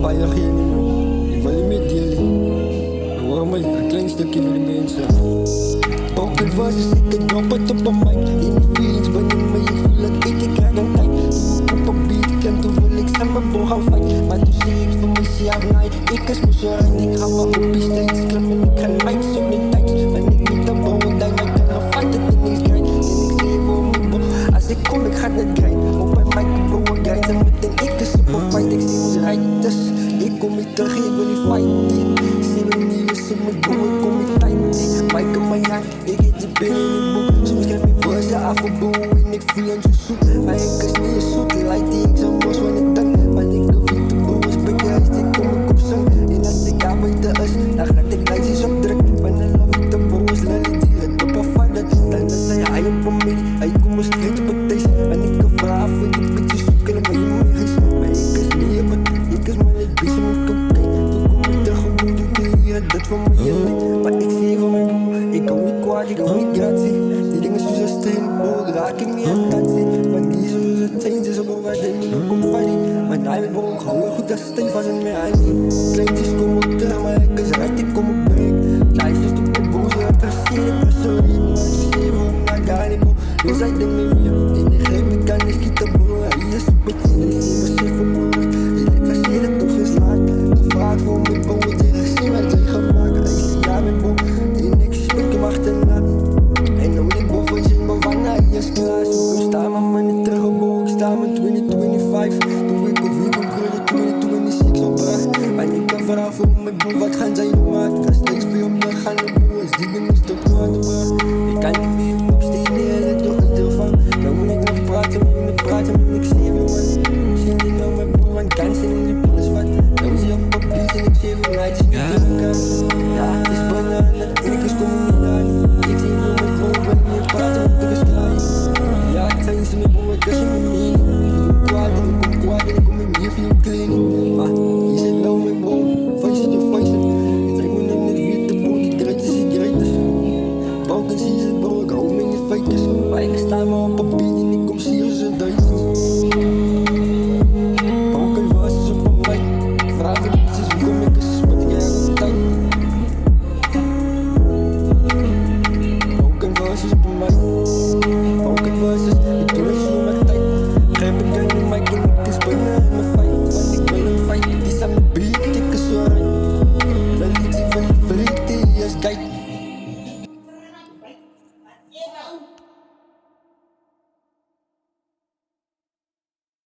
paar jaar geleden. Ik wil niet meer delen. Hoor maar een klein stukje voor de mensen. Ook het was dus ik het drop het op een mic. In die feelings wanneer me je voelt dat ik krijg een tijd. Op een beat kan toen wil ik zijn mijn bro gaan fight. Maar toen zie ik voor mezelf nee, ik is moest zo rein. Ik ga maar op die steeds klimmen, ik ga likes op die tijd. Want ik niet de bro, dan ik kan gaan fighten in die grind. En ik zie voor mijn bro, als ik kom ik ga net grind. Op een mic bro, ik grind en meteen ik is op een fight. Ik zie ons rijden, dus ik kom niet terug, ik wil die fight. Zie me niet, zie me bro, ik kom niet tijd. Mic in mijn hand, ik eet die binnen in het boek. Soms krijg ik voor ze af en boe en ik voel hem zo zoet. Maar ik is niet zoet, lijkt die ik zo moest wanneer ik denk. Maar ik hoef niet te boos, bekijst, ik kom ik op zang. En als ik arbeid is, dan gaat ik lijstjes op druk. Maar dan love ik te boos, laat ik die het op een vader. Dan zei hij op een mee, hij komt straight op het thuis. En ik kan vragen voor die bitches zoeken, maar je moet me huis. Maar ik is niet op het, ik is maar niet bezig met cocaïne. Toen kom ik terug, hoe doe ik hier, dat van mij je niet. Maar ik zie van mijn broer, ik hou niet kwaad, ik hou niet gratie. Die dingen zoals een streamboog, raak ik niet aan taxi. Maar die zoals het zijn, ze zo wat ik niet op een party. Maar daar ben ik gewoon goed, dat steen vast in mijn hand. Kleintjes komen op terug, maar ik is recht, ik kom op break. Lijstjes op mijn boos, ik ga zien, ik ben sorry. Maar ik zie van naar daar niet boos. Dus hij denkt me weer, in de greep, ik kan niet schieten broer. Hij is op het zin, ik zie me safe voor broer. En ik ga zien, het toch geslaagd. De vraag voor mijn boos, die gezien werd zijn gemaakt. Hij is ja, mijn boos, en ik spik hem achterna. En nou ik boven zin, maar van hij is klaar. Zoek hem staan, maar me niet terug op boog. Ik sta met 2025, toen ik of ik op grudde 2026 opbracht. En ik kan vragen voor mijn boel, wat gaan zij doen, maar ik ga steeds weer op de gaan de boel. Is die ding is toch kwaad, maar ik kan niet meer op steeds neer, dat toch een deel van. Nou moet ik nog praten, moet ik zie hem, man. Zie je nou mijn boel, want kan zijn in die poel is wat. Nou zie je op papier en ik zie hem, hij is niet terug kan. Ja, het is bananen, en ik is komen niet aan. Ik zie hem mijn boel, ben ik meer praten, want ik is klaar. Ja, ik zei ze mijn boel, ik is in mijn mening. Ik kom kwaad en ik kom in meer voor je kleding. Maar je zit nou mijn boel, vuisten door vuisten. Zij moet nog niet weten, bro, die draait is die draait is. Balken zie ze, bro, ik hou me in je feitjes. Maar ik sta maar op papier en ik kom zie je zo duizend. Balken was is op een mic. Vragen liedjes, hoe kom ik eens, wat ik heb op tijd. Balken was is op een mic. Balken was is, ik doe het zo met tijd. Grijp ik aan de mic en het is bijna in mijn fight. Want ik wil een fight, die is aan mijn beat, ik is zo rein. Dan liet hij van die vreemd, die is kijk.